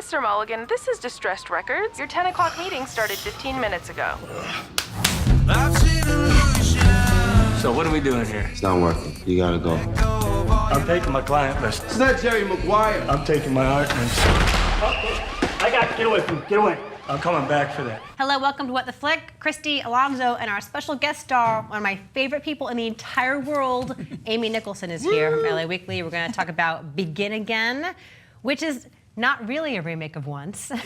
Mr. Mulligan, this is Distressed Records. Your 10 o'clock meeting started 15 minutes ago. So what are we doing here? It's not working. You gotta go. I'm taking my client list. It's not Jerry Maguire. I'm taking my art list. I got to get away from me. Get away. I'm coming back for that. Hello, welcome to What the Flick. Christy, Alonso, and our special guest star, one of my favorite people in the entire world, Amy Nicholson, is here from LA Weekly. We're going to talk about Begin Again, which is not really a remake of Once. It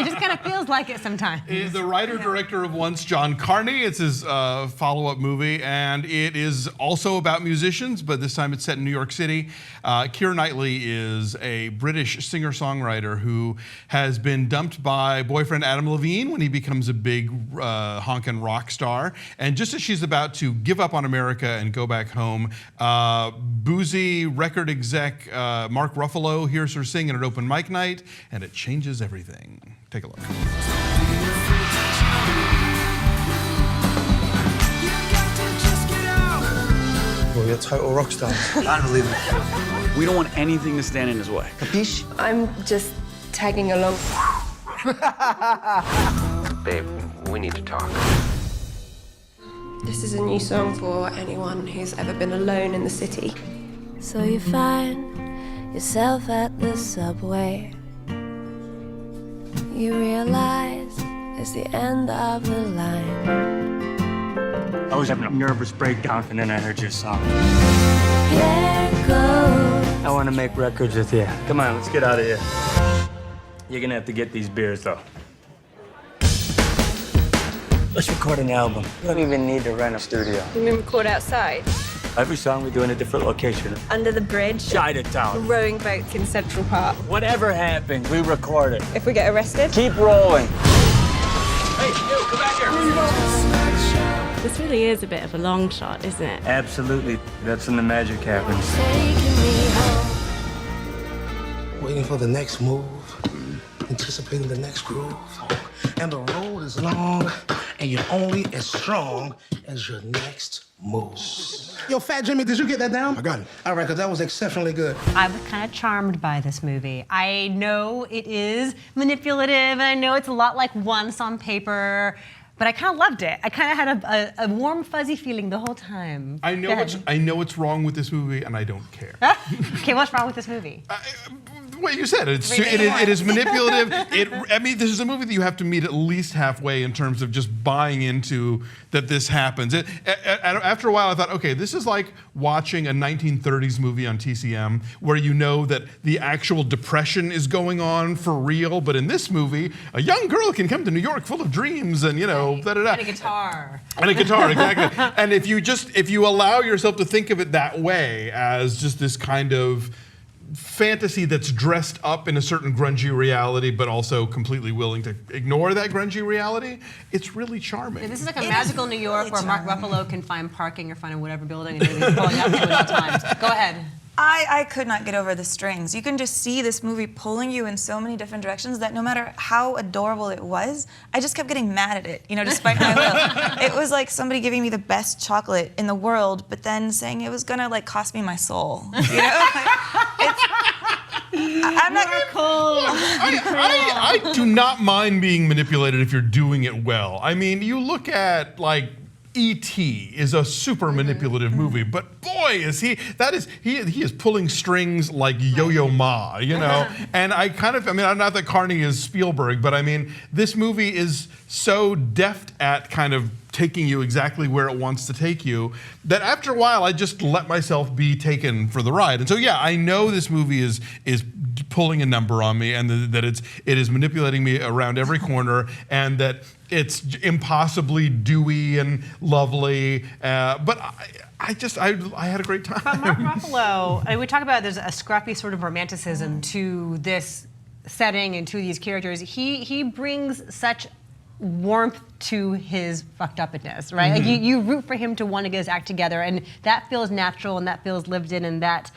just kind of feels like it sometimes. The writer-director of Once, John Carney. It's his follow-up movie, and it is also about musicians, but this time it's set in New York City. Keira Knightley is a British singer-songwriter who has been dumped by boyfriend Adam Levine when he becomes a big honkin' rock star. And just as she's about to give up on America and go back home, boozy record exec Mark Ruffalo hears her sing at an open mic night, and it changes everything. Take a look. Well, you're a total rock star. Unbelievable. We don't want anything to stand in his way. Capiche? I'm just tagging along. Babe, we need to talk. This is a new song for anyone who's ever been alone in the city. So you find yourself at the subway. You realize it's the end of the line. I was having a nervous breakdown, and then I heard your song. There goes. I want to make records with you. Come on, let's get out of here. You're going to have to get these beers, though. Let's record an album. You don't even need to rent a studio. You mean record outside? Every song we do in a different location. Under the bridge? Chinatown. Rowing boats in Central Park. Whatever happens, we record it. If we get arrested? Keep rolling. Hey, you, come back here. This really is a bit of a long shot, isn't it? Absolutely. That's when the magic happens. Taking me home. Waiting for the next move, anticipating the next groove. And the road is long, and you're only as strong as your next move. Yo, Fat Jimmy, did you get that down? I got it. All right, because that was exceptionally good. I was kind of charmed by this movie. I know it is manipulative, and I know it's a lot like Once on paper, but I kind of loved it. I kind of had a warm, fuzzy feeling the whole time. I know what's wrong with this movie, and I don't care. Okay, what's wrong with this movie? What you said, it is manipulative. I mean, this is a movie that you have to meet at least halfway in terms of just buying into that this happens. After a while, I thought, okay, this is like watching a 1930s movie on TCM where you know that the actual depression is going on for real, but in this movie, a young girl can come to New York full of dreams and, you know, da-da-da. And a guitar. And a guitar, exactly. And if you allow yourself to think of it that way as just this kind of fantasy that's dressed up in a certain grungy reality, but also completely willing to ignore that grungy reality, it's really charming. This is like a magical New York where Mark Ruffalo can find parking or find whatever building and he's pulling up to at all times. Go ahead. I could not get over the strings. You can just see this movie pulling you in so many different directions that no matter how adorable it was, I just kept getting mad at it, you know, despite my will. It was like somebody giving me the best chocolate in the world, but then saying it was gonna like cost me my soul. You know? I'm not cool. I do not mind being manipulated if you're doing it well. I mean, you look at like E.T. is a super manipulative movie, but boy, is he is pulling strings like Yo-Yo Ma, you know? And I mean, not that Carney is Spielberg, but I mean, this movie is so deft at kind of taking you exactly where it wants to take you that after a while I just let myself be taken for the ride. And so yeah, I know this movie is pulling a number on me, and that it is manipulating me around every corner, and that it's impossibly dewy and lovely, but I had a great time. But Mark Ruffalo, we talk about there's a scruffy sort of romanticism to this setting and to these characters. He brings such warmth to his fucked upness, right? Mm-hmm. Like you root for him to want to get his act together, and that feels natural, and that feels lived in, and that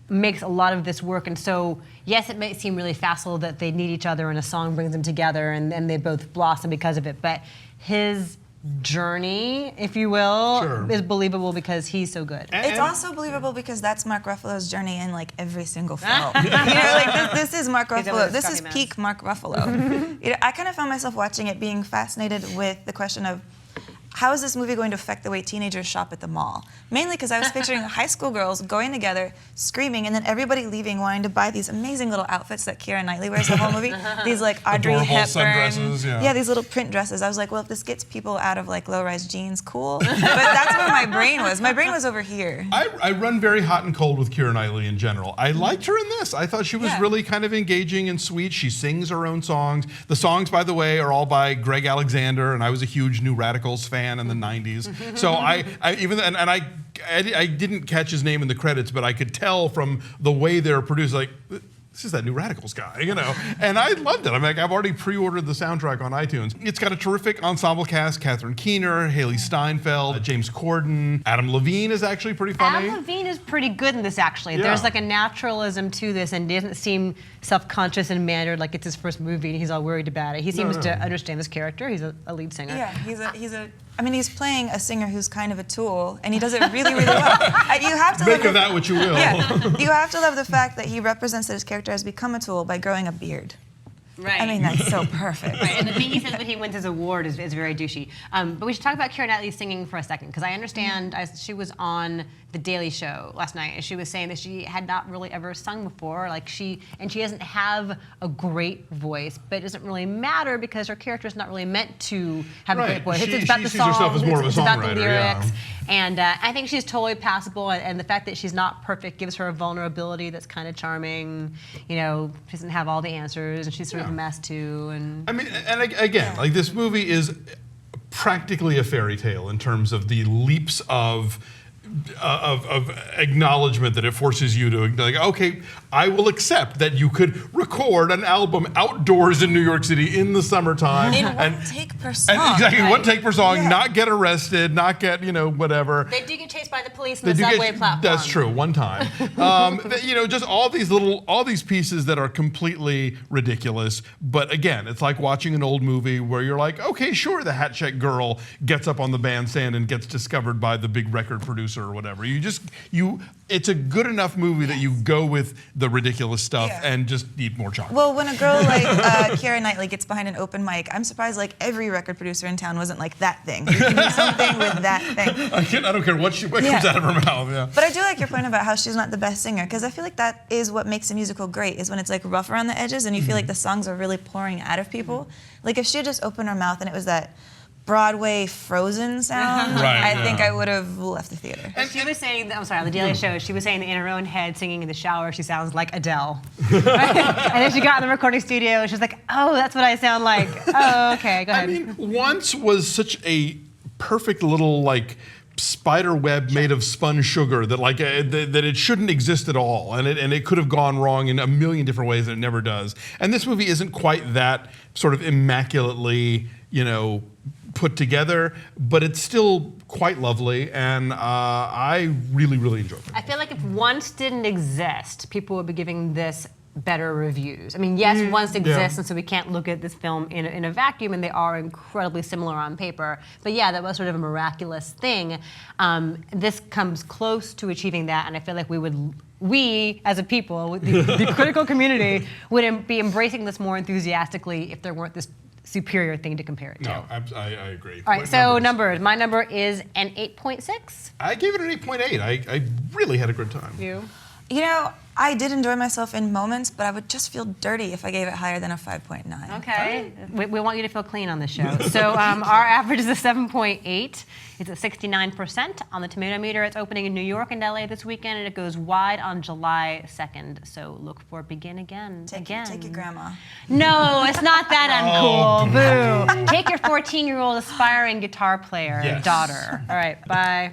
makes a lot of this work. And so, yes, it may seem really facile that they need each other and a song brings them together and they both blossom because of it, but his journey, if you will, is believable because he's so good. It's also believable because that's Mark Ruffalo's journey in like every single film. You know, like This is Mark He's over Ruffalo. the This scruffy is mess. peak Mark Ruffalo. I kind of found myself watching it being fascinated with the question of how is this movie going to affect the way teenagers shop at the mall? Mainly because I was picturing high school girls going together, screaming, and then everybody leaving wanting to buy these amazing little outfits that Keira Knightley wears the whole movie. These like Audrey Adorable Hepburn. sundresses, yeah. These little print dresses. I was like, well, if this gets people out of like low-rise jeans, cool. But that's where my brain was. My brain was over here. I run very hot and cold with Keira Knightley in general. I liked her in this. I thought she was really kind of engaging and sweet. She sings her own songs. The songs, by the way, are all by Greg Alexander, and I was a huge New Radicals fan in the 90s. So I didn't catch his name in the credits, but I could tell from the way they're produced, like, this is that New Radicals guy, you know? And I loved it. I'm like, I've already pre-ordered the soundtrack on iTunes. It's got a terrific ensemble cast: Catherine Keener, Haley Steinfeld, James Corden. Adam Levine is actually pretty funny. Adam Levine is pretty good in this, actually. Yeah. There's like a naturalism to this, and he doesn't seem self-conscious and mannered like it's his first movie and he's all worried about it. He seems to understand this character. He's a lead singer. Yeah, he's playing a singer who's kind of a tool, and he does it really, really well. You have to Make of that what you will. Yeah, you have to love the fact that he represents that his character has become a tool by growing a beard. Right. I mean, that's so perfect. Right, and the thing he says when he wins his award is very douchey. But we should talk about Keira Knightley singing for a second, because I understand she was on The Daily Show last night, and she was saying that she had not really ever sung before. She doesn't have a great voice, but it doesn't really matter because her character is not really meant to have a great voice. It's about the sees herself as more of a it's about the songwriter, lyrics. yeah. And I think she's totally passable, and the fact that she's not perfect gives her a vulnerability that's kind of charming. You know, she doesn't have all the answers, and she's sort of a mess too. And I mean, and again, like, this movie is practically a fairy tale in terms of the leaps of acknowledgement that it forces you to, like, okay, I will accept that you could record an album outdoors in New York City in the summertime. In one take per song. And exactly, right? one take per song, not get arrested, not get, whatever. they do get chased by the police on the subway platform. That's true, one time. Just all these pieces that are completely ridiculous. But again, it's like watching an old movie where you're like, okay, sure, the hat check girl gets up on the bandstand and gets discovered by the big record producer or whatever. It's a good enough movie that you go with the ridiculous stuff and just eat more chocolate. Well, when a girl like Keira Knightley gets behind an open mic, I'm surprised like every record producer in town wasn't like, that thing. You can do something with that thing. I don't care what comes out of her mouth. Yeah. But I do like your point about how she's not the best singer, because I feel like that is what makes a musical great, is when it's like rough around the edges and you feel like the songs are really pouring out of people. Like if she had just opened her mouth and it was that Broadway Frozen sound, I think I would have left the theater. And she was saying, on The Daily Show, she was saying that in her own head, singing in the shower, she sounds like Adele. And then she got in the recording studio and she was like, oh, that's what I sound like. Oh, okay, go ahead. I mean, Once was such a perfect little, like, spider web made of spun sugar that that it shouldn't exist at all, and it could have gone wrong in a million different ways, and it never does. And this movie isn't quite that sort of immaculately, put together, but it's still quite lovely, and I really, really enjoyed it. I feel like if Once didn't exist, people would be giving this better reviews. I mean, yes, Once exists, and so we can't look at this film in a vacuum, and they are incredibly similar on paper. But yeah, that was sort of a miraculous thing. This comes close to achieving that, and I feel like we as a people, the critical community, would be embracing this more enthusiastically if there weren't this superior thing to compare it to. No, I agree. All right, so numbers. My number is an 8.6. I gave it an 8.8. I really had a good time. You? I did enjoy myself in moments, but I would just feel dirty if I gave it higher than a 5.9. Okay. We want you to feel clean on this show. So our average is a 7.8. It's at 69% on the tomato meter. It's opening in New York and LA this weekend, and it goes wide on July 2nd. So look for Begin Again. Take your grandma. No, it's not that uncool. Boo. Take your 14-year-old aspiring guitar player daughter. All right, bye.